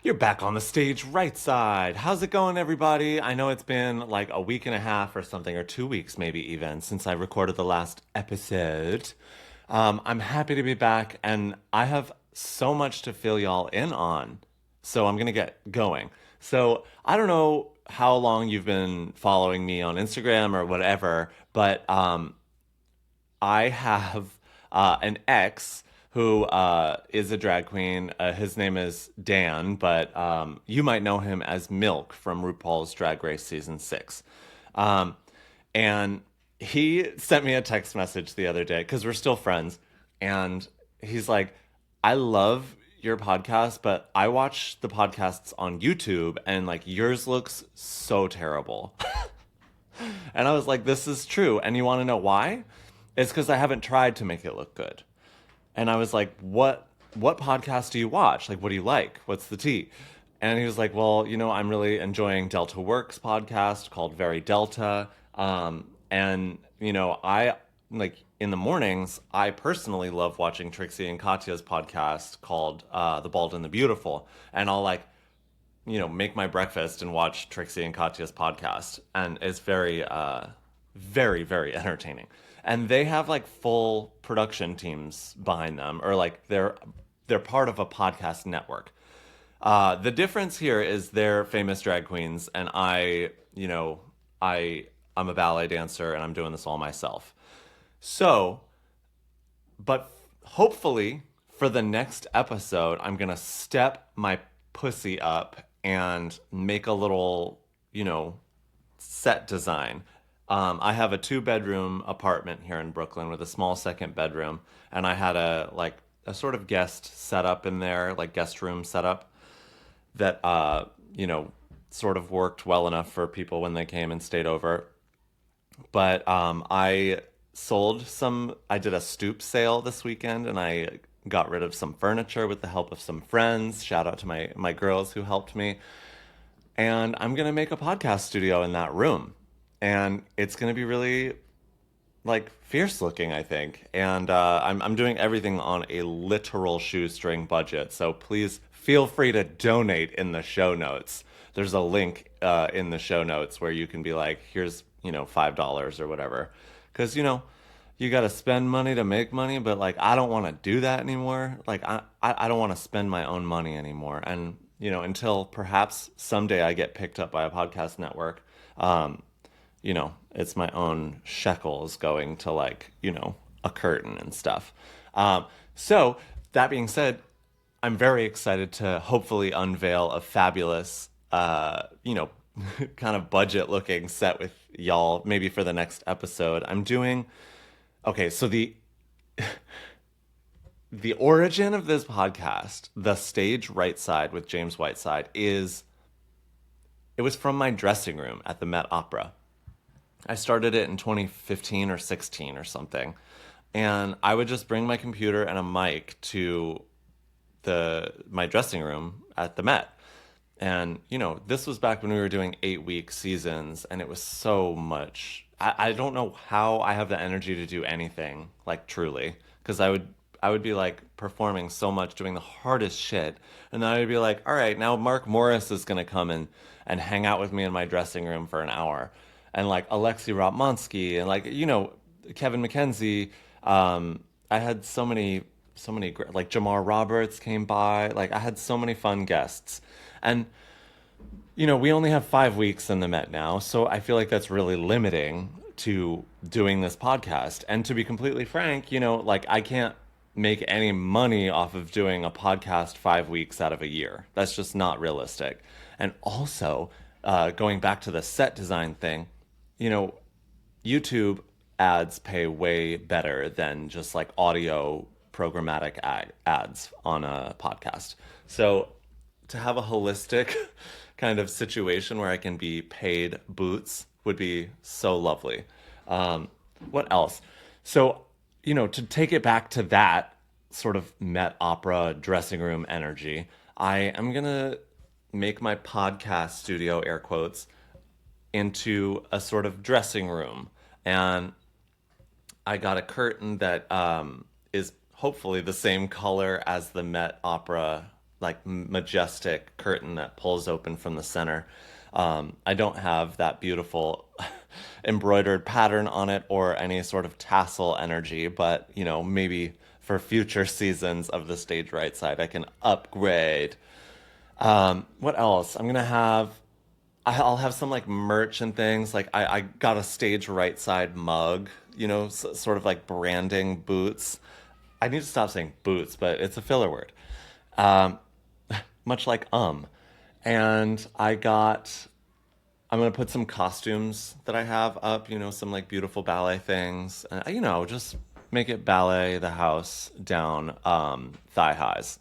You're back on the stage, right side. How's it going, everybody? I know it's been like a week and a half or something, or 2 weeks maybe even, since I recorded the last episode. I'm happy to be back, and I have so much to fill y'all in on. So I'm gonna get going. So I don't know how long you've been following me on Instagram or whatever, but I have an ex who is a drag queen. His name is Dan, but you might know him as Milk from RuPaul's Drag Race Season 6. Um, and he sent me a text message the other day because we're still friends. And he's like, I love your podcast, but I watch the podcasts on YouTube and like yours looks so terrible. And I was like, this is true. And you want to know why? It's because I haven't tried to make it look good. And I was like, what podcast do you watch? Like, what do you like? What's the tea? And he was like, well, I'm really enjoying Delta Works podcast called Very Delta. And I like in the mornings, I personally love watching Trixie and Katya's podcast called The Bald and the Beautiful. And I'll like make my breakfast and watch Trixie and Katya's podcast, and it's very, very, very entertaining. And they have like full production teams behind them, or like they're part of a podcast network. The difference here is they're famous drag queens, and I'm a ballet dancer, and I'm doing this all myself. So, but hopefully for the next episode, I'm gonna step my pussy up and make a little, set design. I have a 2 bedroom apartment here in Brooklyn with a small second bedroom, and I had a sort of guest setup in there, like guest room setup that sort of worked well enough for people when they came and stayed over. But I did a stoop sale this weekend, and I got rid of some furniture with the help of some friends. Shout out to my girls who helped me. And I'm going to make a podcast studio in that room. And it's going to be really like fierce looking, I think. And I'm doing everything on a literal shoestring budget. So please feel free to donate in the show notes. There's a link in the show notes where you can be like, here's, $5 or whatever. Because, you got to spend money to make money, but like, I don't want to do that anymore. Like, I don't want to spend my own money anymore. And, until perhaps someday I get picked up by a podcast network, it's my own shekels going to like, a curtain and stuff. So that being said, I'm very excited to hopefully unveil a fabulous, kind of budget looking set with y'all maybe for the next episode. Okay, so the origin of this podcast, the stage right side with James Whiteside, it was from my dressing room at the Met Opera. I started it in 2015 or 16 or something. And I would just bring my computer and a mic to my dressing room at the Met. And, this was back when we were doing 8-week seasons, and it was so much. I don't know how I have the energy to do anything, like truly, because I would be like performing so much, doing the hardest shit, and then I'd be like, all right, now Mark Morris is gonna come and hang out with me in my dressing room for an hour, and like Alexi Rotmansky and like Kevin McKenzie. I had like Jamar Roberts came by. Like I had so many fun guests, and we only have 5 weeks in the Met now, so I feel like that's really limiting to doing this podcast. And to be completely frank, like I can't make any money off of doing a podcast 5 weeks out of a year. That's just not realistic. And also, going back to the set design thing, you know, YouTube ads pay way better than just like audio programmatic ads on a podcast. So to have a holistic kind of situation where I can be paid boots would be so lovely. What else? So, to take it back to that sort of Met Opera dressing room energy, I am going to make my podcast studio, air quotes, into a sort of dressing room. And I got a curtain that is hopefully the same color as the Met Opera like majestic curtain that pulls open from the center. I don't have that beautiful embroidered pattern on it or any sort of tassel energy, but maybe for future seasons of the stage right side, I can upgrade. What else? I'll have some like merch and things. Like I got a stage right side mug, sort of like branding boots. I need to stop saying boots, but it's a filler word. Um, Much like And I'm gonna put some costumes that I have up, some like beautiful ballet things. Just make it ballet the house down, thigh highs.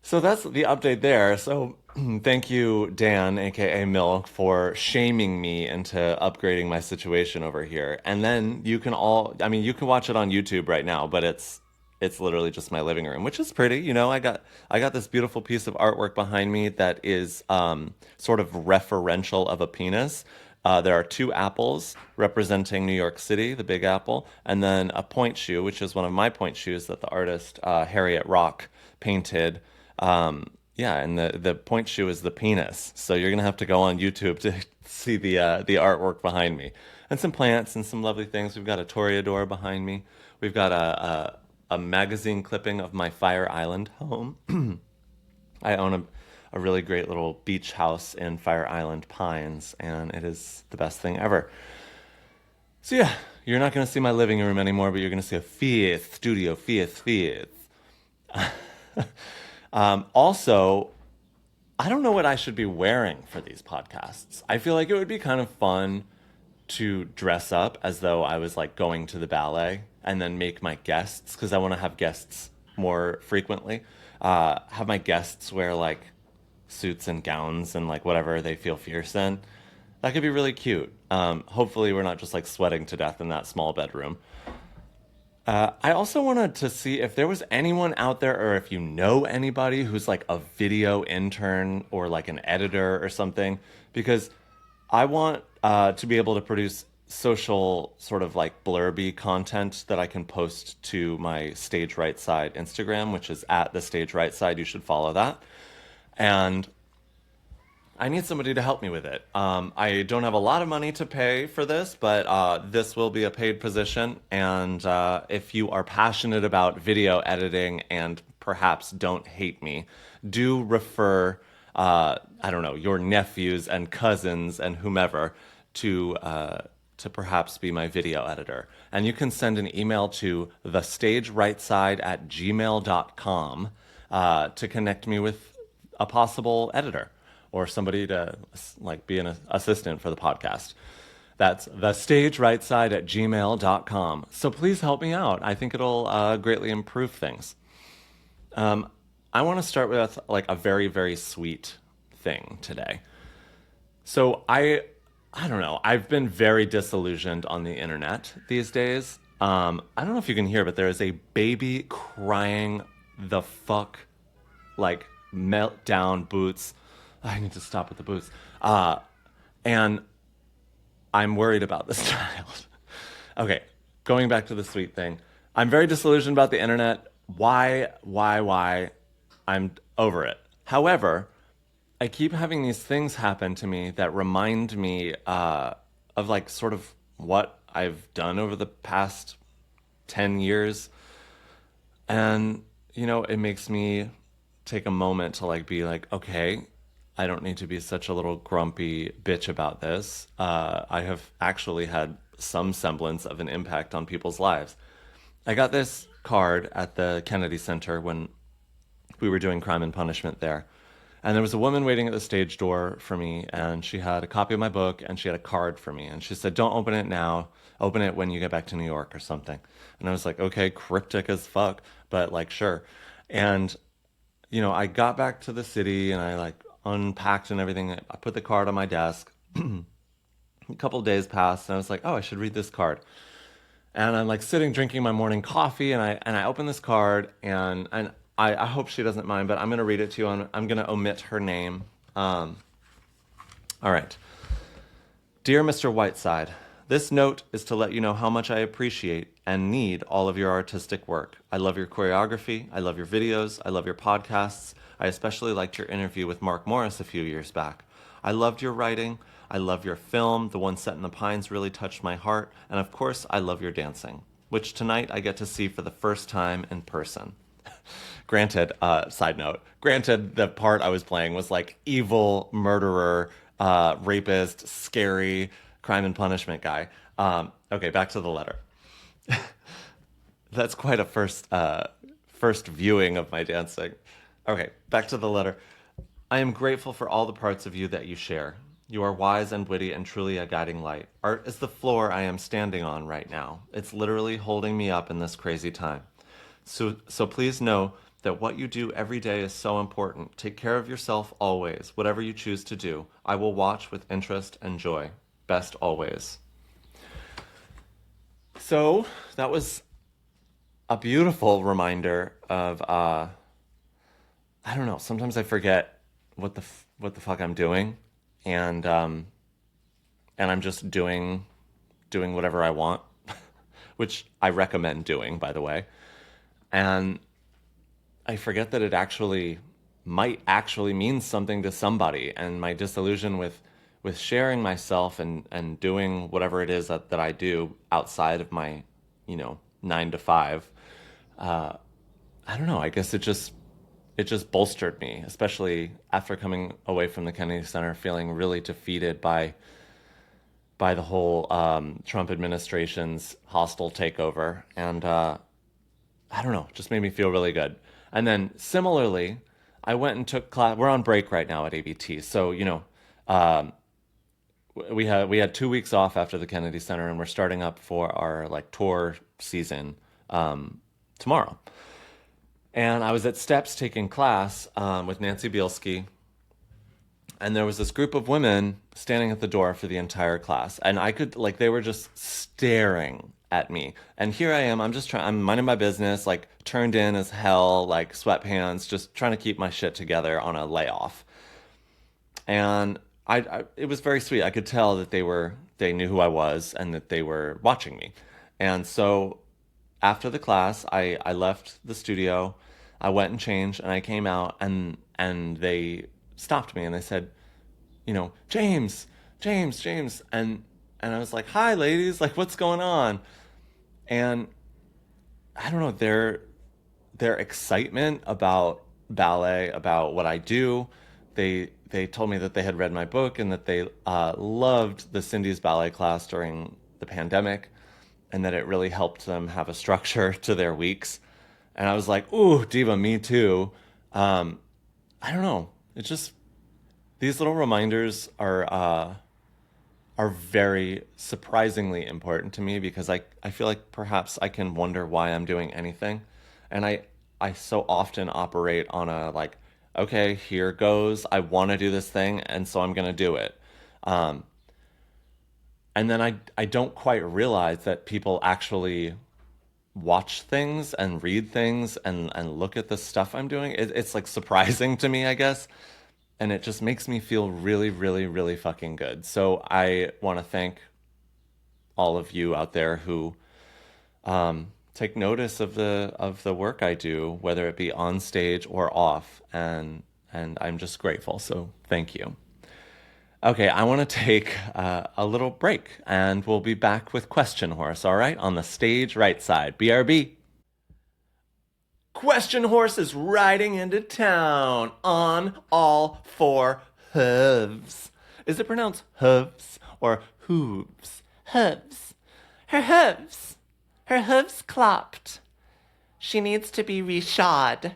So that's the update there. So thank you, Dan, aka Milk, for shaming me into upgrading my situation over here. And then you can watch it on YouTube right now, but it's literally just my living room, which is pretty. I got this beautiful piece of artwork behind me that is sort of referential of a penis. There are two apples representing New York City, the Big Apple, and then a point shoe, which is one of my point shoes that the artist Harriet Rock painted. Yeah, and the point shoe is the penis. So you're gonna have to go on YouTube to see the artwork behind me, and some plants and some lovely things. We've got a toreador behind me. We've got a magazine clipping of my Fire Island home. I own a really great little beach house in Fire Island Pines, and it is the best thing ever. So yeah, you're not gonna see my living room anymore, but you're gonna see a fifth studio, fifth. Also, I don't know what I should be wearing for these podcasts. I feel like it would be kind of fun to dress up as though I was like going to the ballet and then make my guests, because I want to have guests more frequently. Have my guests wear like suits and gowns and like whatever they feel fierce in. That could be really cute. Hopefully, we're not just like sweating to death in that small bedroom. I also wanted to see if there was anyone out there, or if you know anybody who's like a video intern or like an editor or something, because I want to be able to produce social sort of like blurby content that I can post to my Stage Right Side Instagram, which is at the Stage Right Side. You should follow that. And I need somebody to help me with it. I don't have a lot of money to pay for this, but this will be a paid position. And if you are passionate about video editing and perhaps don't hate me, do refer, I don't know, your nephews and cousins and whomever to perhaps be my video editor. And you can send an email to thestagerightside@gmail.com to connect me with a possible editor or somebody to like be an assistant for the podcast. That's thestagerightside@gmail.com. So please help me out. I think it'll greatly improve things. I want to start with like a very, very sweet thing today. So I don't know. I've been very disillusioned on the internet these days. I don't know if you can hear, but there is a baby crying the fuck, like meltdown boots. I need to stop with the boots. And I'm worried about this child. Okay, going back to the sweet thing. I'm very disillusioned about the internet. Why? I'm over it. However, I keep having these things happen to me that remind me of like sort of what I've done over the past 10 years. And, it makes me take a moment to like be like, okay, I don't need to be such a little grumpy bitch about this. I have actually had some semblance of an impact on people's lives. I got this card at the Kennedy Center when we were doing Crime and Punishment there. And there was a woman waiting at the stage door for me, and she had a copy of my book, and she had a card for me. And she said, don't open it now. Open it when you get back to New York or something. And I was like, okay, cryptic as fuck, but like, sure. And, I got back to the city, and I like unpacked and everything. I put the card on my desk. A couple of days passed, and I was like, oh, I should read this card. And I'm like sitting drinking my morning coffee, and I open this card, and I hope she doesn't mind, but I'm going to read it to you. I'm going to omit her name. All right. Dear Mr. Whiteside, This note is to let you know how much I appreciate and need all of your artistic work. I love your choreography. I love your videos. I love your podcasts. I especially liked your interview with Mark Morris a few years back. I loved your writing. I love your film. The one set in the Pines really touched my heart. And of course, I love your dancing, which tonight I get to see for the first time in person. Granted, side note, granted, the part I was playing was like evil murderer, rapist, scary crime and punishment guy. Okay, back to the letter. That's quite a first viewing of my dancing. Okay, back to the letter. I am grateful for all the parts of you that you share. You are wise and witty and truly a guiding light. Art is the floor I am standing on right now. It's literally holding me up in this crazy time. So please know that what you do every day is so important. Take care of yourself always, whatever you choose to do. I will watch with interest and joy. Best always. So that was a beautiful reminder of I don't know. Sometimes I forget what the fuck I'm doing, and I'm just doing whatever I want, which I recommend doing, by the way, and I forget that it might actually mean something to somebody, and my disillusion with sharing myself and doing whatever it is that I do outside of my 9 to 5. I don't know. I guess it just bolstered me, especially after coming away from the Kennedy Center feeling really defeated by the whole Trump administration's hostile takeover. And I don't know, just made me feel really good. And then similarly, I went and took class. We're on break right now at ABT. So, we had 2 weeks off after the Kennedy Center, and we're starting up for our like tour season tomorrow. And I was at Steps taking class with Nancy Bielski, and there was this group of women standing at the door for the entire class, and I could they were just staring at me. And here I am, I'm minding my business, like turned in as hell, like sweatpants, just trying to keep my shit together on a layoff. And it was very sweet. I could tell that they knew who I was and that they were watching me. And so after the class, I left the studio, I went and changed, and I came out, and they stopped me and they said, James, and I was like, hi ladies, like what's going on? And I don't know, their excitement about ballet, about what I do, they told me that they had read my book and that they loved the Cindy's ballet class during the pandemic, and that it really helped them have a structure to their weeks. And I was like, ooh, diva, me too. I don't know. It's just, these little reminders are very surprisingly important to me, because I feel like perhaps I can wonder why I'm doing anything. And I so often operate on a like, okay, here goes. I want to do this thing, and so I'm going to do it. And then I don't quite realize that people actually watch things and read things and look at the stuff I'm doing. It's like surprising to me, I guess. And it just makes me feel really, really, really fucking good. So I want to thank all of you out there who take notice of the work I do, whether it be on stage or off. And I'm just grateful. So thank you. Okay, I want to take a little break, and we'll be back with Question Horse, all right? On the stage right side. BRB. Question Horse is riding into town on all four hooves. Is it pronounced hooves or hooves? Hooves. Her hooves. Her hooves clopped. She needs to be reshod.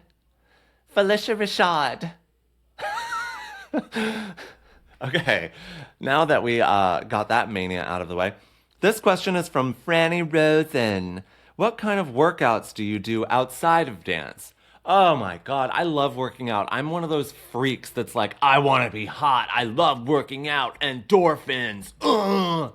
Felicia Rashad. Okay, now that we got that mania out of the way, this question is from Franny Rosen. What kind of workouts do you do outside of dance? Oh my God, I love working out. I'm one of those freaks that's like, I want to be hot. I love working out. Endorphins. Ugh.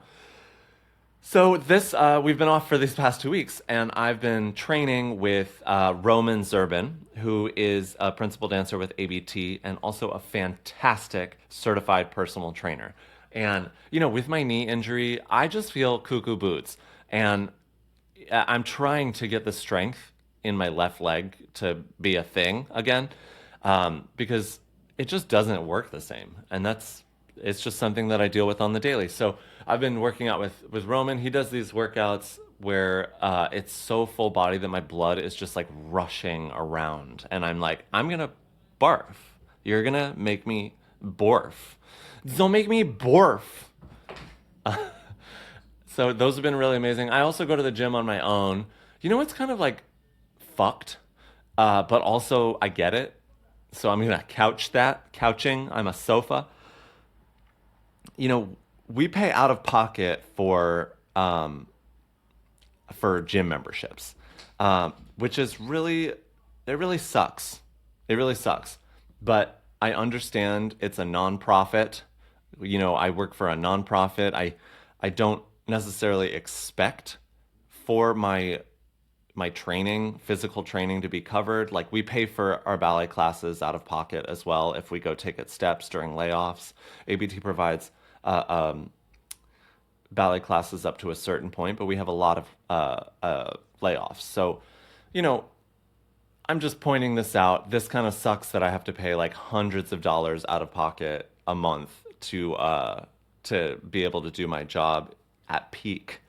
So we've been off for these past 2 weeks, and I've been training with Roman Zerbin, who is a principal dancer with ABT and also a fantastic certified personal trainer. And, with my knee injury, I just feel cuckoo boots. And I'm trying to get the strength in my left leg to be a thing again, because it just doesn't work the same. And it's just something that I deal with on the daily. So I've been working out with Roman. He does these workouts where it's so full body that my blood is just like rushing around. And I'm like, I'm going to barf. You're going to make me borf. Don't make me borf. So those have been really amazing. I also go to the gym on my own. It's kind of like fucked, but also I get it. So I'm gonna couch that. Couching. I'm a sofa. We pay out of pocket for gym memberships, which is it really sucks. It really sucks. But I understand it's a nonprofit. I work for a nonprofit. I don't necessarily expect for my training, physical training, to be covered. Like, we pay for our ballet classes out of pocket as well if we go take it steps during layoffs. ABT provides ballet classes up to a certain point, but we have a lot of layoffs. So, you know, I'm just pointing this out. This kind of sucks that I have to pay like hundreds of dollars out of pocket a month to be able to do my job at peak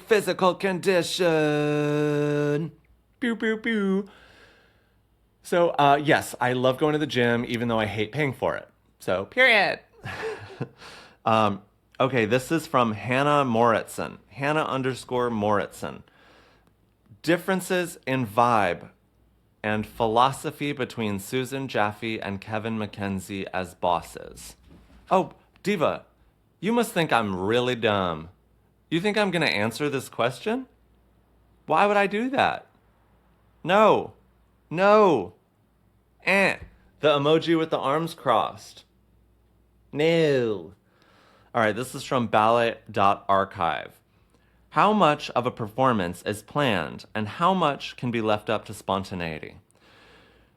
physical condition. Pew pew pew. So yes, I love going to the gym, even though I hate paying for it. So period. Okay, this is from Hannah Moritzen. Hannah_Moritzen. Differences in vibe and philosophy between Susan Jaffe and Kevin McKenzie as bosses. Oh, Diva, you must think I'm really dumb. You think I'm going to answer this question? Why would I do that? No. No. The emoji with the arms crossed. No. All right, this is from ballet.archive. How much of a performance is planned and how much can be left up to spontaneity?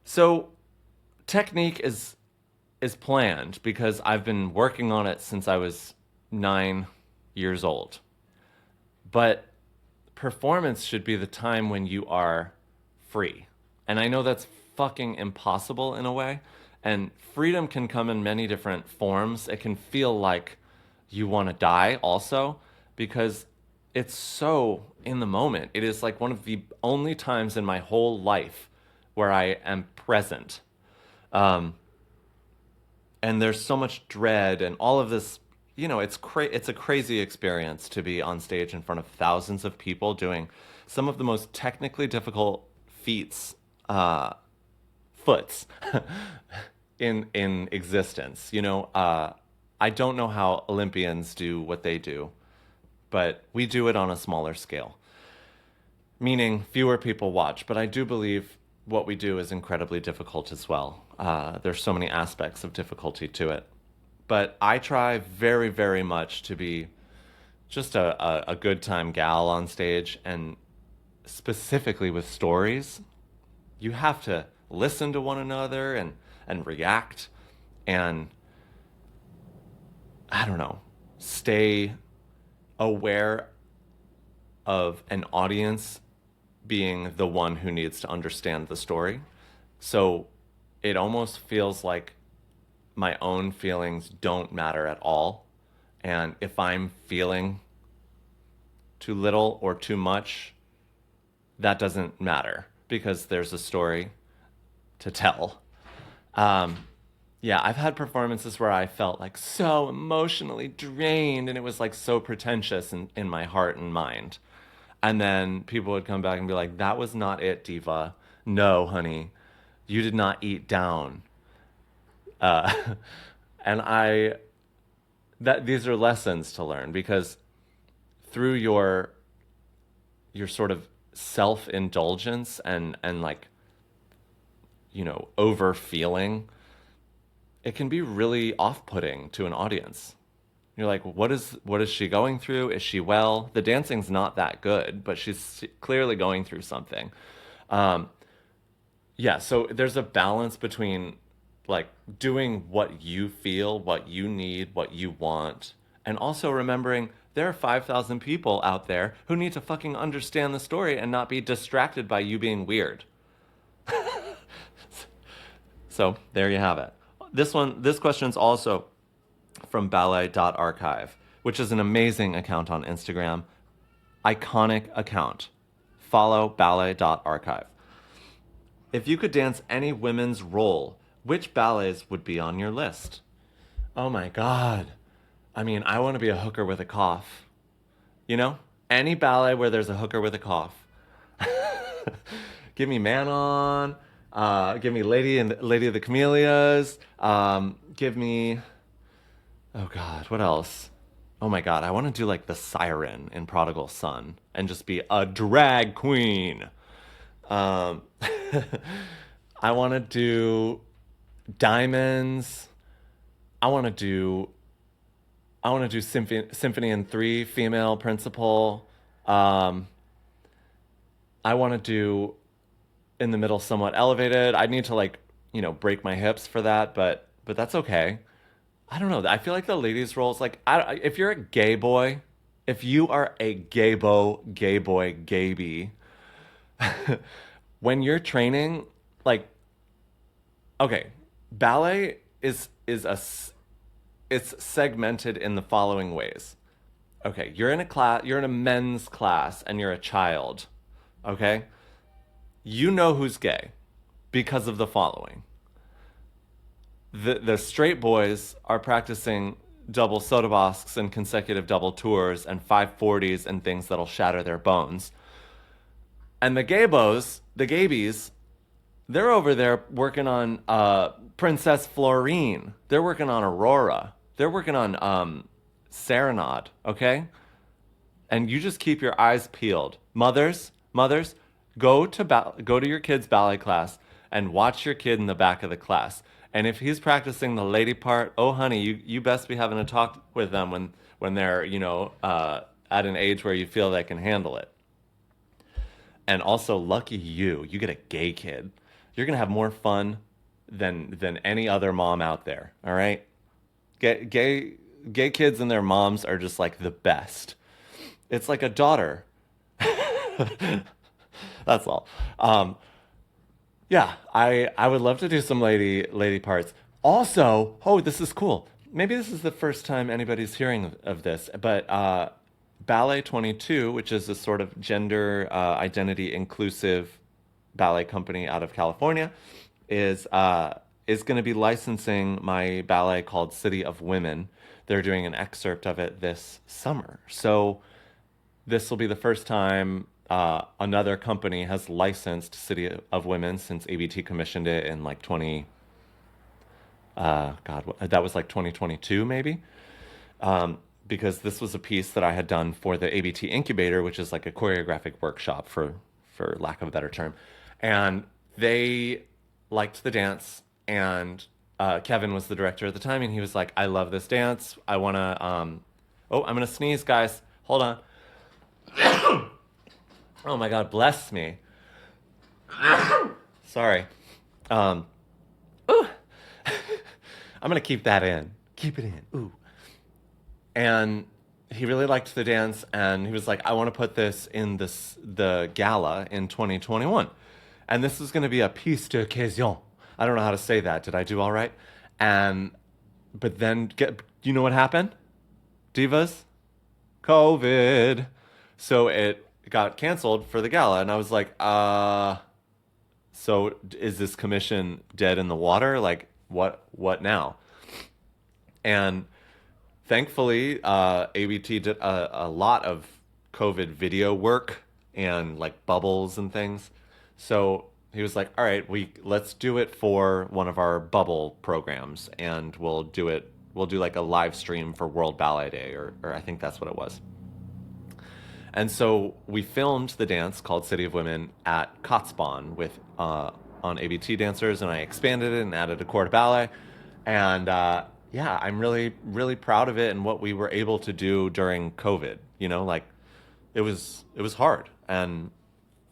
So, technique is planned because I've been working on it since I was 9 years old. But performance should be the time when you are free. And I know that's fucking impossible in a way. And freedom can come in many different forms. It can feel like you want to die also, because it's so in the moment. It is like one of the only times in my whole life where I am present. And there's so much dread and all of this, it's a crazy experience to be on stage in front of thousands of people doing some of the most technically difficult foots in existence. I don't know how Olympians do what they do, but we do it on a smaller scale, meaning fewer people watch. But I do believe what we do is incredibly difficult as well. There's so many aspects of difficulty to it. But I try very, very much to be just a good time gal on stage, and specifically with stories. You have to listen to one another and react and, I don't know, stay aware of an audience being the one who needs to understand the story. So it almost feels like my own feelings don't matter at all. And if I'm feeling too little or too much, that doesn't matter because there's a story to tell. Yeah, I've had performances where I felt like so emotionally drained and it was like so pretentious in my heart and mind. And then people would come back and be like, that was not it, Diva. No, honey, you did not eat down. And these are lessons to learn, because through your sort of self-indulgence and like, over feeling, it can be really off-putting to an audience. You're like, what is she going through? Is she well? The dancing's not that good, but she's clearly going through something. Yeah, so there's a balance between like doing what you feel, what you need, what you want, and also remembering there are 5,000 people out there who need to fucking understand the story and not be distracted by you being weird. So there you have it. This question's also from ballet.archive, which is an amazing account on Instagram. Iconic account. Follow ballet.archive. If you could dance any women's role, which ballets would be on your list? Oh my God. I mean, I want to be a hooker with a cough. You know? Any ballet where there's a hooker with a cough. Give me Manon. Give me Lady of the Camellias. Give me, oh God, what else? Oh my God, I want to do like the Siren in Prodigal Son and just be a drag queen. Um, I want to do Diamonds. I want to do Symphony in 3 female principal. Um, I want to do In the Middle Somewhat Elevated. I need to like, break my hips for that, but that's okay. I don't know. I feel like the ladies' roles, like, if you're a gay boy, if you are a gay boy, gay bee, when you're training, like, okay, ballet it's segmented in the following ways. Okay, you're in a men's class, and you're a child. Okay, you know who's gay because of the following. The straight boys are practicing double sotobosks and consecutive double tours and 540s and things that'll shatter their bones. And the gaybies, they're over there working on Princess Florine. They're working on Aurora. They're working on Serenade, okay? And you just keep your eyes peeled. Mothers, go to your kid's ballet class and watch your kid in the back of the class. And if he's practicing the lady part, oh honey, you best be having a talk with them when they're at an age where you feel they can handle it. And also, lucky you get a gay kid. You're gonna have more fun than any other mom out there. All right, gay kids and their moms are just like the best. It's like a daughter. That's all. Yeah, I would love to do some lady parts. Also, oh, this is cool. Maybe this is the first time anybody's hearing of this, but Ballet 22, which is a sort of gender identity inclusive ballet company out of California, is going to be licensing my ballet called City of Women. They're doing an excerpt of it this summer. So this will be the first time another company has licensed City of Women since ABT commissioned it in like that was like 2022 maybe. Because this was a piece that I had done for the ABT incubator, which is like a choreographic workshop for lack of a better term. And they liked the dance, and Kevin was the director at the time, and he was like, I love this dance. I want to, I'm going to sneeze, guys. Hold on. Oh my God, bless me. Sorry. Ooh. I'm going to keep that in. Keep it in. Ooh. And he really liked the dance, and he was like, I want to put this in the gala in 2021. And this is going to be a piece d'occasion. I don't know how to say that. Did I do all right? But then, you know what happened? Divas? COVID. So it got canceled for the gala, and I was like, so is this commission dead in the water? Like, what now? And thankfully, ABT did a lot of COVID video work and like bubbles and things. So he was like, all right, let's do it for one of our bubble programs, and we'll do like a live stream for World Ballet Day, or I think that's what it was. And so we filmed the dance called City of Women at Kotzbahn with on ABT dancers, and I expanded it and added a corps de ballet. And yeah, I'm really, really proud of it and what we were able to do during COVID. Like it was hard. And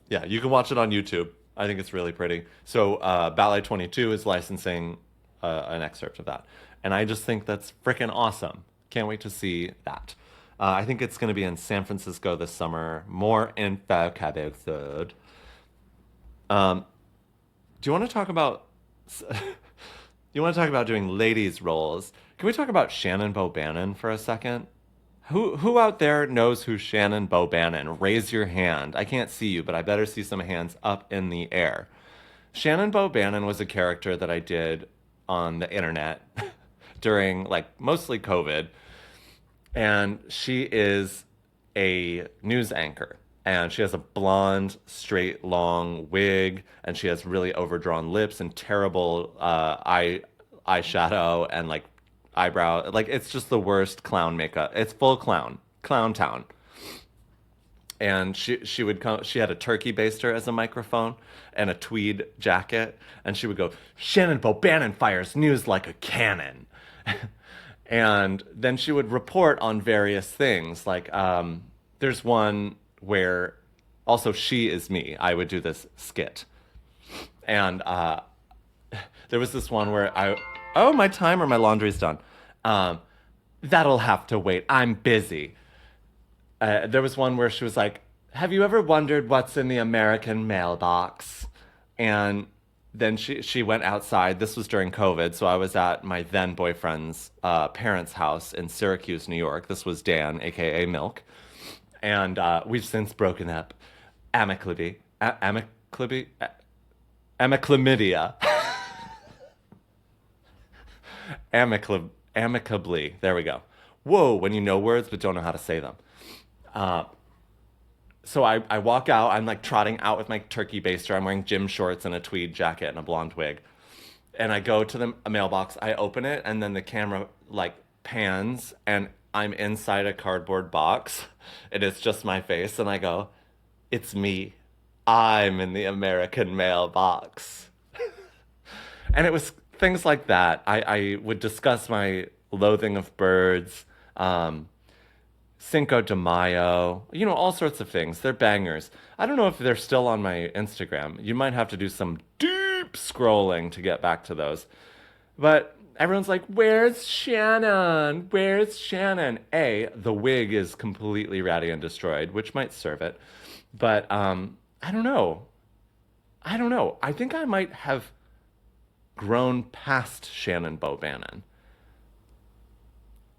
yeah, you can watch it on YouTube. I think it's really pretty. So Ballet 22 is licensing an excerpt of that. And I just think that's freaking awesome. Can't wait to see that. I think it's going to be in San Francisco this summer. More info coming soon. Do you want to talk about? You want to talk about doing ladies' roles? Can we talk about Shannon Bobannon for a second? Who out there knows who Shannon Bobannon? Raise your hand. I can't see you, but I better see some hands up in the air. Shannon Bobannon was a character that I did on the internet during like mostly COVID, and she is a news anchor. And she has a blonde, straight, long wig, and she has really overdrawn lips and terrible eyeshadow and like eyebrow. Like it's just the worst clown makeup. It's full clown town. And she would come. She had a turkey baster as a microphone and a tweed jacket, and she would go, "Shannon Bobannon fires news like a cannon." And then she would report on various things. Like there's one where also She Is Me. I would do this skit. And there was this one where my timer, my laundry's done. That'll have to wait. I'm busy. There was one where she was like, have you ever wondered what's in the American mailbox? And then she went outside. This was during COVID, so I was at my then boyfriend's parents' house in Syracuse, New York. This was Dan, aka Milk. And we've since broken up amicably. Amiclamidia. Amicably. There we go. Whoa, when you know words but don't know how to say them. So I walk out. I'm like trotting out with my turkey baster. I'm wearing gym shorts and a tweed jacket and a blonde wig. And I go to the mailbox. I open it, and then the camera like pans, and I'm inside a cardboard box. It is just my face, and I go, "It's me. I'm in the American mailbox." And it was things like that. I would discuss my loathing of birds, Cinco de Mayo, all sorts of things. They're bangers. I don't know if they're still on my Instagram. You might have to do some deep scrolling to get back to those. But everyone's like, where's Shannon? Where's Shannon? The wig is completely ratty and destroyed, which might serve it. But I don't know. I think I might have grown past Shannon Bobannon.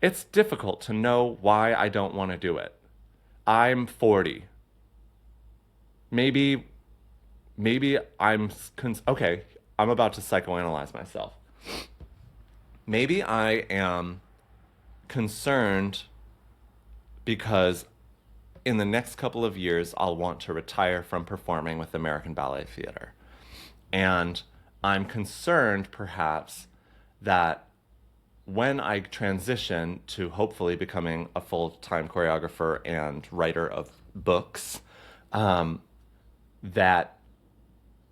It's difficult to know why I don't want to do it. I'm 40. Maybe okay, I'm about to psychoanalyze myself. Maybe I am concerned because in the next couple of years, I'll want to retire from performing with American Ballet Theater. And I'm concerned, perhaps, that when I transition to hopefully becoming a full-time choreographer and writer of books, that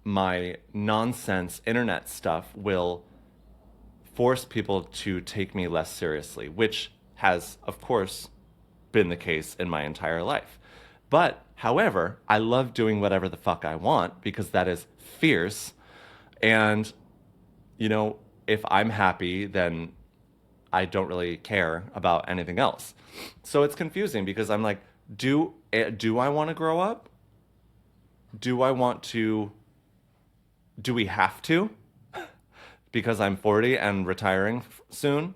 my nonsense internet stuff will force people to take me less seriously, which has, of course, been the case in my entire life. But, however, I love doing whatever the fuck I want because that is fierce. And, if I'm happy, then I don't really care about anything else. So it's confusing because I'm like, do I want to grow up? Do we have to? Because I'm 40 and retiring soon.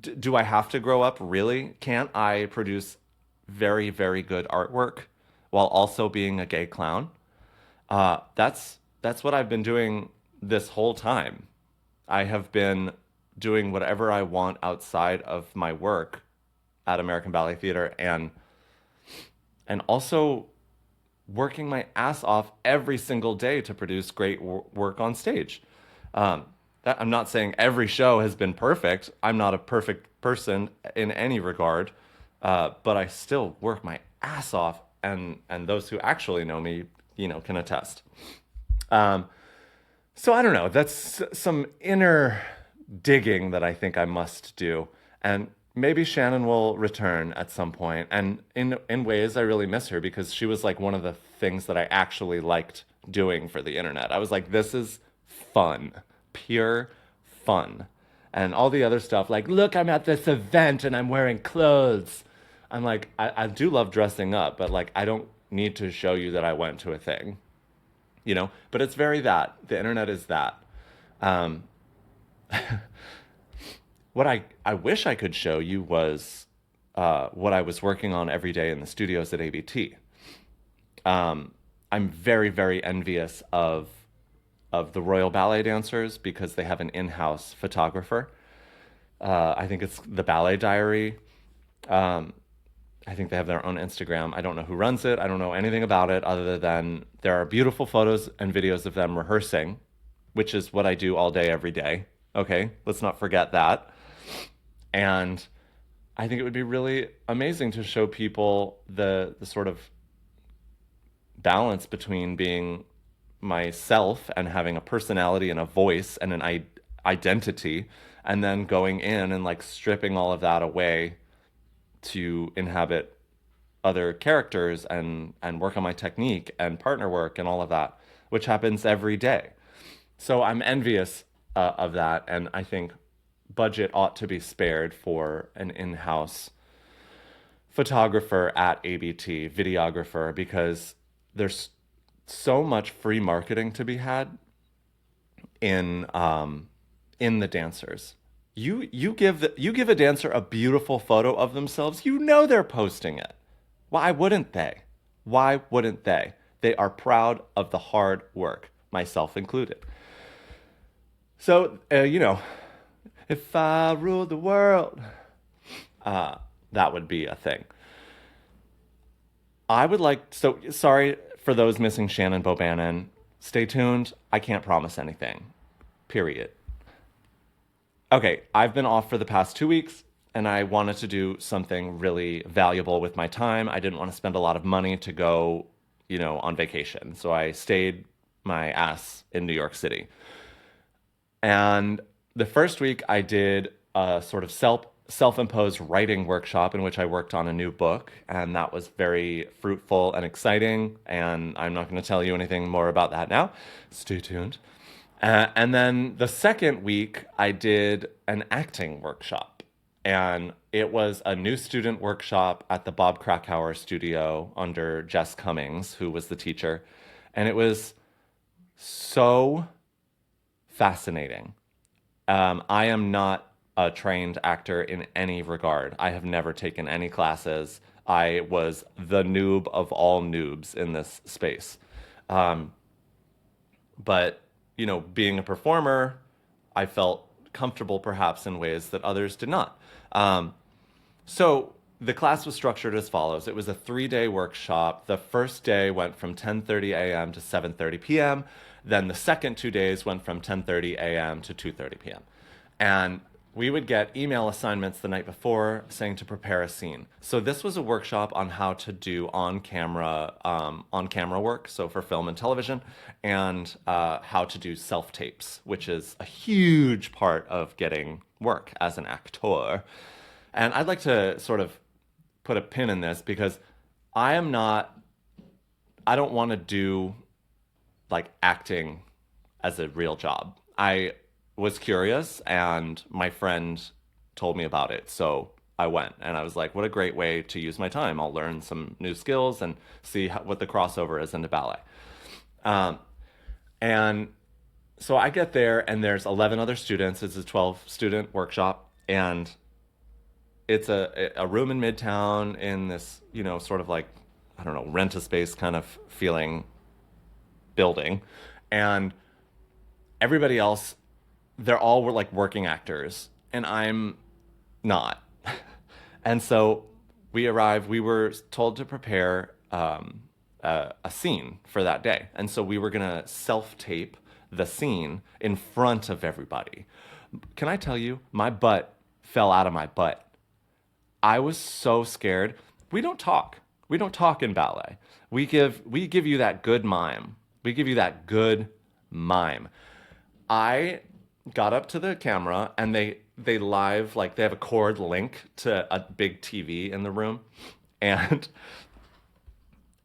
Do I have to grow up? Really? Can't I produce very, very good artwork while also being a gay clown? That's what I've been doing this whole time. I have been doing whatever I want outside of my work at American Ballet Theater and also working my ass off every single day to produce great work on stage. I'm not saying every show has been perfect. I'm not a perfect person in any regard, but I still work my ass off, and those who actually know me, can attest. So I don't know. That's some inner digging that I think I must do, and maybe Shannon will return at some point. And in ways, I really miss her because she was like one of the things that I actually liked doing for the internet. I was like, this is fun. Pure fun. And all the other stuff, like, look, I'm at this event and I'm wearing clothes. I'm like, I do love dressing up, but like, I don't need to show you that I went to a thing, you know? But it's very that. The internet is that. Um, what I wish I could show you was what I was working on every day in the studios at ABT. I'm very, very envious of the Royal Ballet dancers because they have an in-house photographer. I think it's the Ballet Diary. Um, I think they have their own Instagram. I don't know who runs it. I don't know anything about it other than there are beautiful photos and videos of them rehearsing, which is what I do all day, every day. Okay, let's not forget that. And I think it would be really amazing to show people the sort of balance between being myself and having a personality and a voice and an identity, and then going in and like stripping all of that away to inhabit other characters and work on my technique and partner work and all of that, which happens every day. So I'm envious of that, and I think budget ought to be spared for an in-house photographer at ABT, videographer, because there's so much free marketing to be had in in the dancers. You give a dancer a beautiful photo of themselves, you know they're posting it. Why wouldn't they? Why wouldn't they? They are proud of the hard work, myself included. So, you know, if I ruled the world, uh, that would be a thing. I would like, so sorry for those missing Shannon Bobannon. Stay tuned. I can't promise anything. Period. Okay, I've been off for the past 2 weeks and I wanted to do something really valuable with my time. I didn't want to spend a lot of money to go, you know, on vacation. So I stayed my ass in New York City. And the first week I did a sort of self-imposed writing workshop in which I worked on a new book, and that was very fruitful and exciting. And I'm not going to tell you anything more about that now. Stay tuned. And then the second week, I did an acting workshop, and it was a new student workshop at the Bob Krakauer studio under Jess Cummings, who was the teacher. And it was so fascinating. I am not a trained actor in any regard. I have never taken any classes. I was the noob of all noobs in this space. Um, but, you know, being a performer, I felt comfortable perhaps in ways that others did not. So the class was structured as follows. It was a 3-day workshop. The first day went from 10:30 a.m. to 7:30 p.m. Then the second 2 days went from 10:30 a.m. to 2:30 p.m. And we would get email assignments the night before saying to prepare a scene. So this was a workshop on how to do on camera work, so for film and television, and how to do self tapes, which is a huge part of getting work as an actor. And I'd like to sort of put a pin in this because I am not, I don't want to do like acting as a real job. I was curious and my friend told me about it. So I went and I was like, what a great way to use my time. I'll learn some new skills and see what the crossover is into ballet. Um, and so I get there and there's 11 other students. It's a 12 student workshop, and it's a room in Midtown in this, you know, sort of like, I don't know, rent a space kind of feeling building. And everybody else, they're all were like working actors, and I'm not. And so we arrived, we were told to prepare a scene for that day. And so we were going to self tape the scene in front of everybody. Can I tell you, my butt fell out of my butt. I was so scared. We don't talk. We don't talk in ballet. We give you that good mime. We give you that good mime. I got up to the camera and they live, like they have a cord link to a big TV in the room, and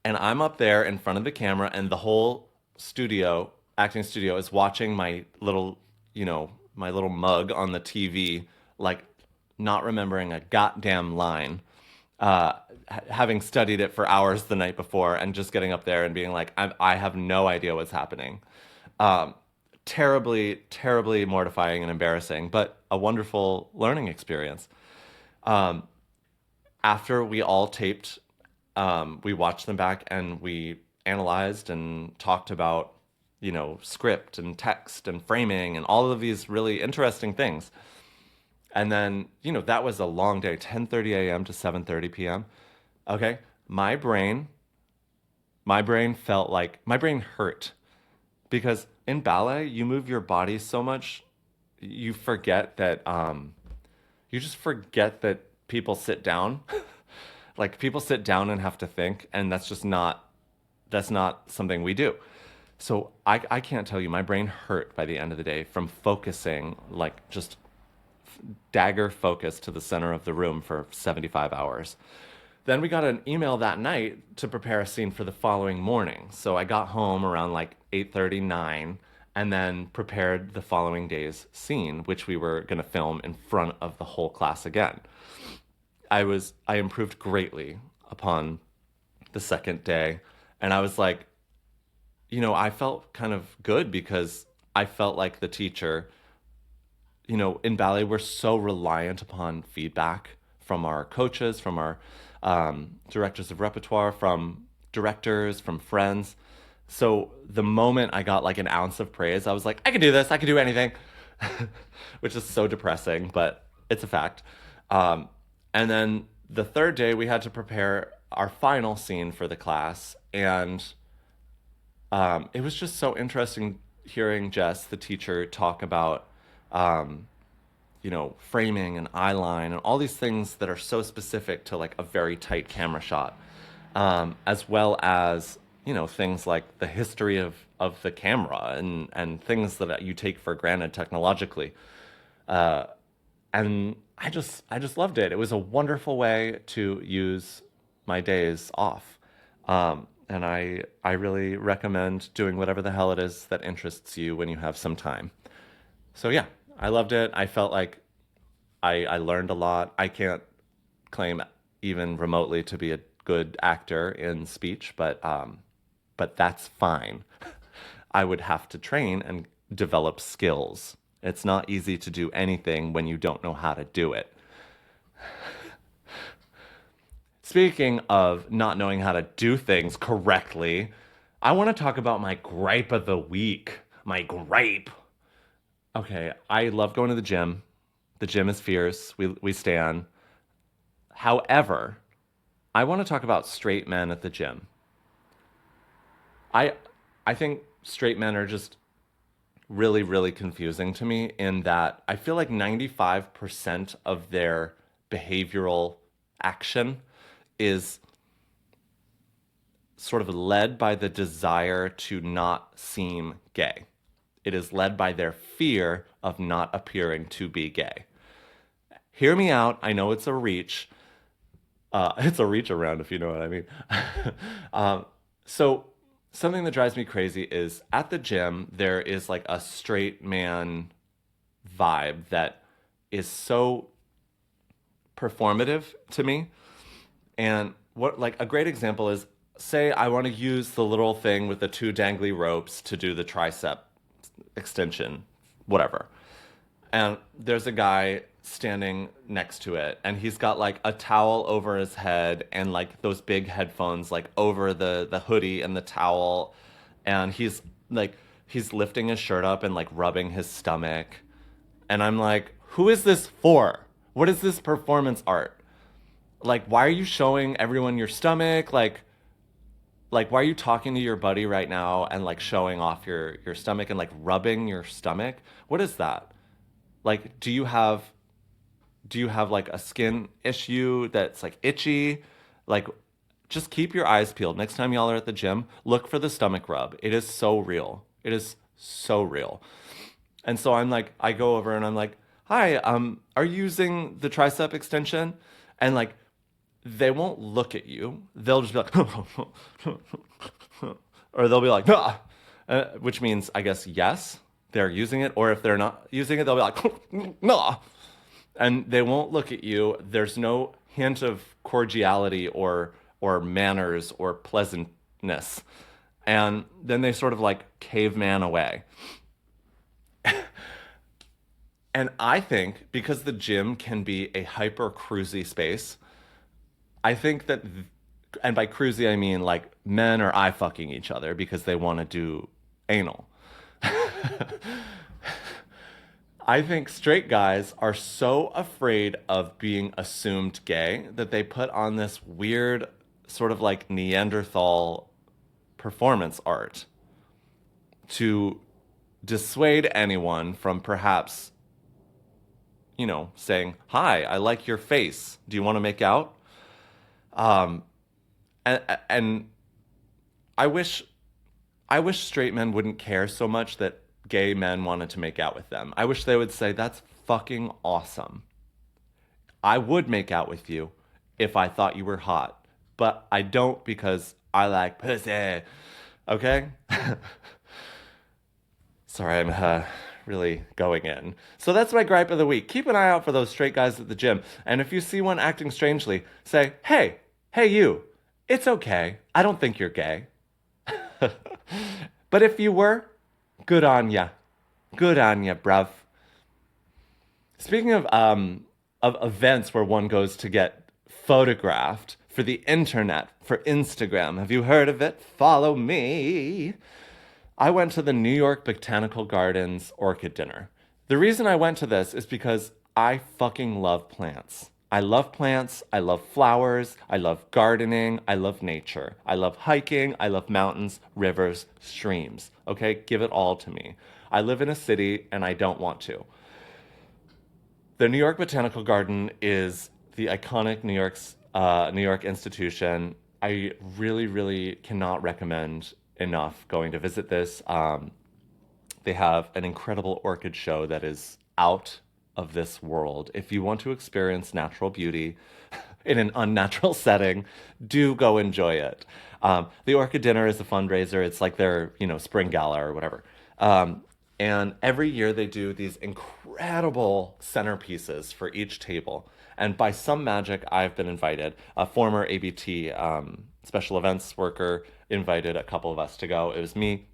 I'm up there in front of the camera, and the whole studio, acting studio, is watching my little, you know, my little mug on the TV, like not remembering a goddamn line, having studied it for hours the night before, and just getting up there and being like, I have no idea what's happening. Um, Terribly, terribly mortifying and embarrassing, but a wonderful learning experience. Um, After we all taped, we watched them back and we analyzed and talked about, script and text and framing and all of these really interesting things. And then, that was a long day, 10:30 a.m. to 7:30 p.m. Okay. My brain felt like my brain hurt because in ballet, you move your body so much, you forget that, you just forget that people sit down. Like people sit down and have to think, and that's not something we do. So I can't tell you, my brain hurt by the end of the day from focusing, like just dagger focus to the center of the room for 75 hours. Then we got an email that night to prepare a scene for the following morning. So I got home around like 8:39 and then prepared the following day's scene, which we were going to film in front of the whole class again. I improved greatly upon the second day, and I was like, I felt kind of good because I felt like the teacher, in ballet, we're so reliant upon feedback from our coaches, from our directors of repertoire, from directors, from friends. So the moment I got like an ounce of praise, I was like, I can do this, I can do anything, which is so depressing, but it's a fact. Um, and then the third day, we had to prepare our final scene for the class. And it was just so interesting hearing Jess, the teacher, talk about, um, framing and eye line and all these things that are so specific to like a very tight camera shot, as well as, things like the history of the camera and things that you take for granted technologically. Uh, and I just loved it. It was a wonderful way to use my days off. And I really recommend doing whatever the hell it is that interests you when you have some time. So yeah, I loved it. I felt like I learned a lot. I can't claim even remotely to be a good actor in speech, but that's fine. I would have to train and develop skills. It's not easy to do anything when you don't know how to do it. Speaking of not knowing how to do things correctly, I want to talk about my gripe of the week. My gripe. Okay, I love going to the gym. The gym is fierce. We stand. However, I want to talk about straight men at the gym. I I think straight men are just really, really confusing to me in that I feel like 95% of their behavioral action is sort of led by the desire to not seem gay. It is led by their fear of not appearing to be gay. Hear me out. I know it's a reach. It's a reach around, if you know what I mean. um, so, something that drives me crazy is at the gym, there is like a straight man vibe that is so performative to me. And what, like, a great example is, say I want to use the little thing with the two dangly ropes to do the tricep extension, whatever. And there's a guy standing next to it, and he's got like a towel over his head and like those big headphones like over the hoodie and the towel, and he's lifting his shirt up and like rubbing his stomach. And I'm like, who is this for? What is this performance art? Like, why are you showing everyone your stomach? Like why are you talking to your buddy right now and like showing off your stomach and like rubbing your stomach? What is that? Like, do you have like a skin issue that's like itchy? Like, just keep your eyes peeled. Next time y'all are at the gym, look for the stomach rub. It is so real. It is so real. And so I'm like, I go over and I'm like, hi, are you using the tricep extension? And like, they won't look at you. They'll just be like, or they'll be like, which means, I guess, yes. they're using it, or if they're not using it, they'll be like, no, and they won't look at you. There's no hint of cordiality or manners or pleasantness, and then they sort of like caveman away. And I think because the gym can be a hyper cruisy space, I think that, and by cruisy I mean like men are eye fucking each other because they want to do anal. I think straight guys are so afraid of being assumed gay that they put on this weird sort of like Neanderthal performance art to dissuade anyone from perhaps, saying, "Hi, I like your face. Do you want to make out?" Um, and I wish I wish straight men wouldn't care so much that gay men wanted to make out with them. I wish they would say, "That's fucking awesome. I would make out with you if I thought you were hot, but I don't because I like pussy." Okay? Sorry, I'm really going in. So that's my gripe of the week. Keep an eye out for those straight guys at the gym. And if you see one acting strangely, say, hey, you, it's okay. I don't think you're gay. But if you were, good on ya. Good on ya, bruv. Speaking of events where one goes to get photographed for the internet, for Instagram, have you heard of it? Follow me. I went to the New York Botanical Gardens orchid dinner. The reason I went to this is because I fucking love plants. I love plants, I love flowers, I love gardening, I love nature. I love hiking, I love mountains, rivers, streams. Okay, give it all to me. I live in a city and I don't want to. The New York Botanical Garden is the iconic New York institution. I really, really cannot recommend enough going to visit this. They have an incredible orchid show that is out of this world. If you want to experience natural beauty in an unnatural setting, do go enjoy it. The Orchid Dinner is a fundraiser. It's like their, spring gala or whatever. And every year they do these incredible centerpieces for each table. And by some magic, I've been invited. A former ABT special events worker invited a couple of us to go. It was me,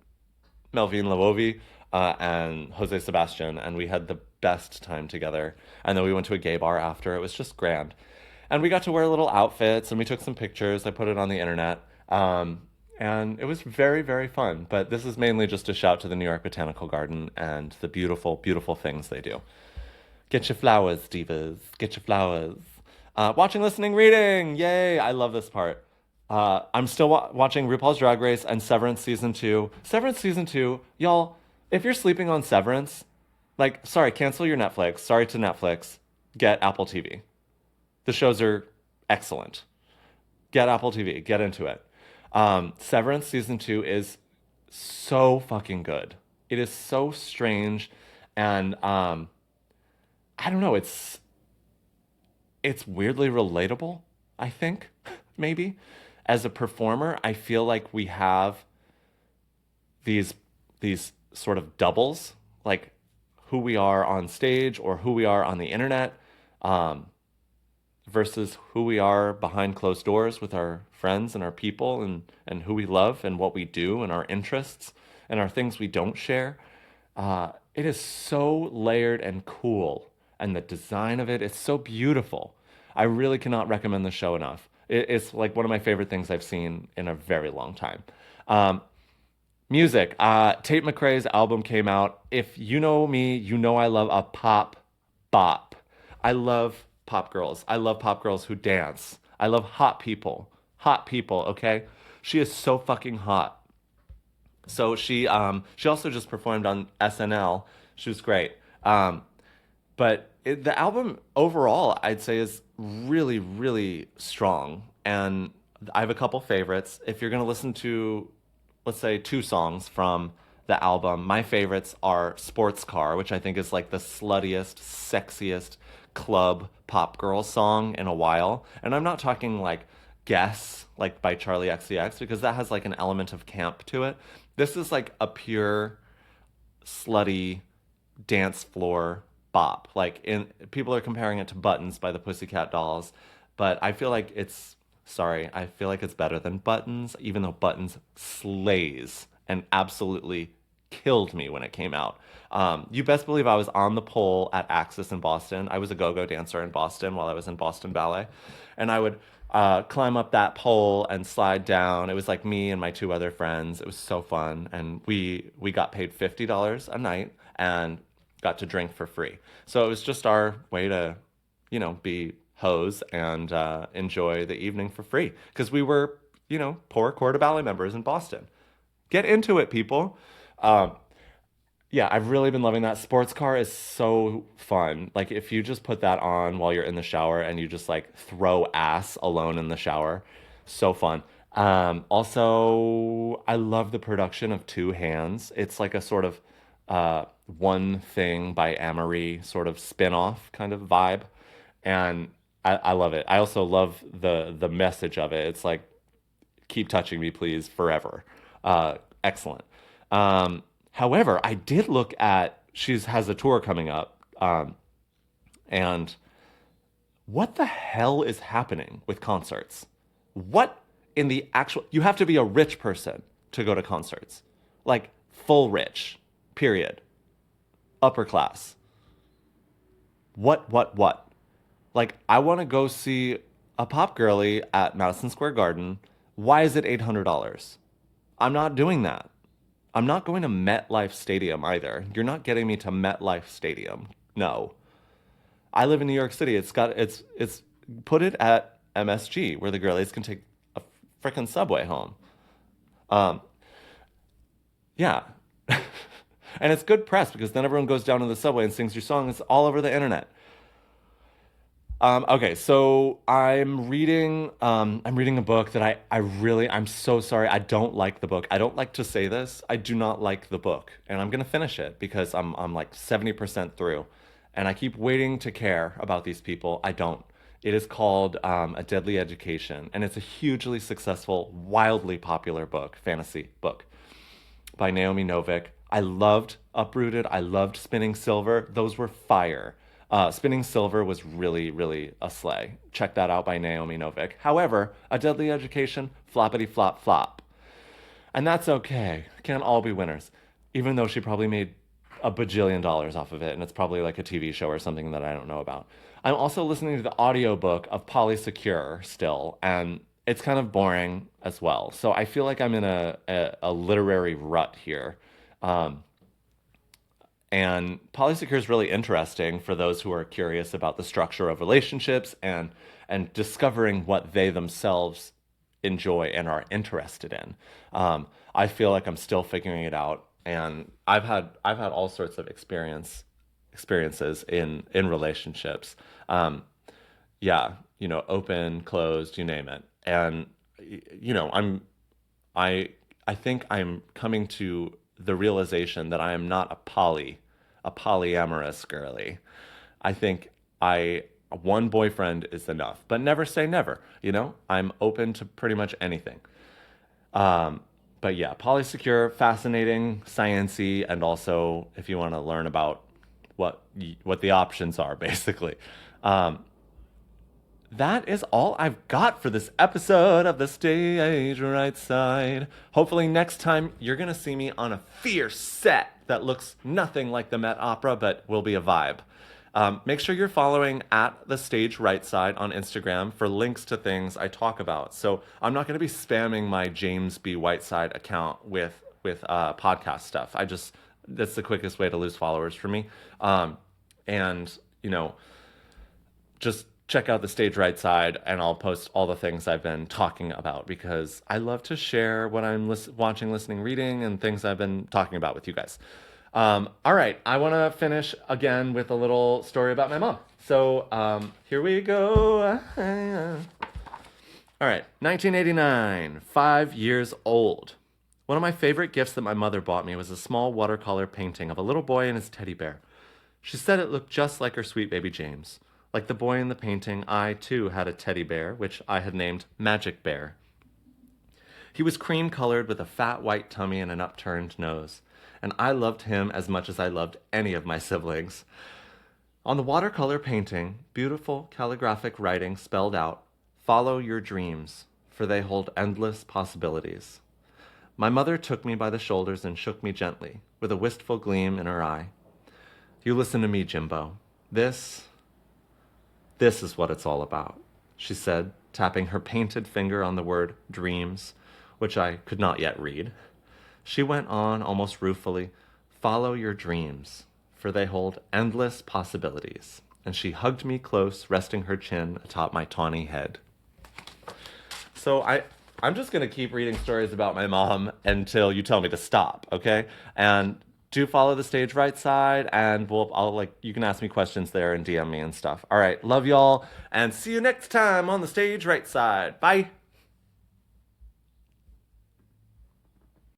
Melvin Lavovi, and Jose Sebastian, and we had the best time together. And then we went to a gay bar after. It was just grand. And we got to wear little outfits, and we took some pictures. I put it on the internet. And it was very, very fun. But this is mainly just a shout to the New York Botanical Garden and the beautiful, beautiful things they do. Get your flowers, divas. Get your flowers. Watching, listening, reading. Yay. I love this part. I'm still watching RuPaul's Drag Race and Severance Season 2. Severance Season 2, y'all, if you're sleeping on Severance, sorry, cancel your Netflix. Sorry to Netflix. Get Apple TV. The shows are excellent. Get Apple TV. Get into it. Severance Season 2 is so fucking good. It is so strange. And I don't know, it's weirdly relatable, I think, maybe. As a performer, I feel like we have these sort of doubles, like who we are on stage or who we are on the internet, versus who we are behind closed doors with our friends and our people and who we love and what we do and our interests and our things we don't share. It is so layered and cool, and the design of it is so beautiful. I really cannot recommend the show enough. It's like one of my favorite things I've seen in a very long time. Music. Tate McRae's album came out. If you know me, you know I love a pop bop. I love pop girls. I love pop girls who dance. I love hot people. Hot people, okay? She is so fucking hot. So she also just performed on SNL. She was great. But the album overall, I'd say, is really, really strong. And I have a couple favorites. If you're going to listen to, let's say, 2 songs from the album, my favorites are Sports Car, which I think is like the sluttiest, sexiest club pop girl song in a while. And I'm not talking like Guess, like by Charlie XCX, because that has like an element of camp to it. This is like a pure slutty dance floor bop. Like people are comparing it to Buttons by the Pussycat Dolls, but I feel like I feel like it's better than Buttons, even though Buttons slays and absolutely killed me when it came out. You best believe I was on the pole at Axis in Boston. I was a go-go dancer in Boston while I was in Boston Ballet, and I would climb up that pole and slide down. It was like me and my two other friends. It was so fun, and we got paid $50 a night and got to drink for free. So it was just our way to, be hoes and enjoy the evening for free because we were, poor Corps de Ballet members in Boston. Get into it, people. Yeah, I've really been loving that. Sports car is so fun. Like if you just put that on while you're in the shower and you just like throw ass alone in the shower, so fun. Also, I love the production of Two Hands. It's like a sort of One Thing by Amory sort of spin-off kind of vibe. And I love it. I also love the message of it. It's like keep touching me, please, forever. Excellent. However, I did look at she has a tour coming up, and what the hell is happening with concerts? What in the actual? You have to be a rich person to go to concerts, like full rich, period, upper class. What? Like, I want to go see a pop girly at Madison Square Garden. Why is it $800? I'm not doing that. I'm not going to MetLife Stadium either. You're not getting me to MetLife Stadium. No. I live in New York City. It's put it at MSG where the girlies can take a frickin' subway home. Yeah. And it's good press because then everyone goes down to the subway and sings your song. It's all over the internet. Okay, so I'm reading a book that I'm so sorry. I don't like the book. I don't like to say this. I do not like the book. And I'm gonna finish it because I'm like 70% through. And I keep waiting to care about these people. I don't. It is called A Deadly Education, and it's a hugely successful, wildly popular book, fantasy book by Naomi Novik. I loved Uprooted. I loved Spinning Silver. Those were fire. Spinning Silver was really, really a slay. Check that out by Naomi Novik. However, A Deadly Education, floppity flop flop. And that's okay. Can't all be winners. Even though she probably made a bajillion dollars off of it, and it's probably like a TV show or something that I don't know about. I'm also listening to the audiobook of Polysecure still, and it's kind of boring as well. So I feel like I'm in a literary rut here. And Polysecure is really interesting for those who are curious about the structure of relationships and discovering what they themselves enjoy and are interested in. I feel like I'm still figuring it out, and I've had all sorts of experiences in relationships. Yeah, open, closed, you name it, and I think I'm coming to the realization that I am not a polyamorous girly. I think one boyfriend is enough, but never say never. I'm open to pretty much anything. But yeah, Polysecure, fascinating, science-y, and also if you want to learn about what the options are, basically. That is all I've got for this episode of the Stage Right Side. Hopefully next time you're going to see me on a fierce set that looks nothing like the Met Opera, but will be a vibe. Make sure you're following at the Stage Right Side on Instagram for links to things I talk about. So I'm not going to be spamming my James B. Whiteside account with podcast stuff. That's the quickest way to lose followers for me. And just check out the Stage Right Side, and I'll post all the things I've been talking about because I love to share what I'm watching, listening, reading, and things I've been talking about with you guys. All right, I want to finish again with a little story about my mom. So here we go. All right, 1989, 5 years old. One of my favorite gifts that my mother bought me was a small watercolor painting of a little boy and his teddy bear. She said it looked just like her sweet baby James. Like the boy in the painting, I, too, had a teddy bear, which I had named Magic Bear. He was cream-colored with a fat white tummy and an upturned nose, and I loved him as much as I loved any of my siblings. On the watercolor painting, beautiful calligraphic writing spelled out, "Follow your dreams, for they hold endless possibilities." My mother took me by the shoulders and shook me gently, with a wistful gleam in her eye. "You listen to me, Jimbo. This is what it's all about," she said, tapping her painted finger on the word dreams, which I could not yet read. She went on almost ruefully, "Follow your dreams, for they hold endless possibilities." And she hugged me close, resting her chin atop my tawny head. So I'm just gonna keep reading stories about my mom until you tell me to stop, okay? And do follow the stage right side, and you can ask me questions there and DM me and stuff. All right, love y'all, and see you next time on the stage right side. Bye.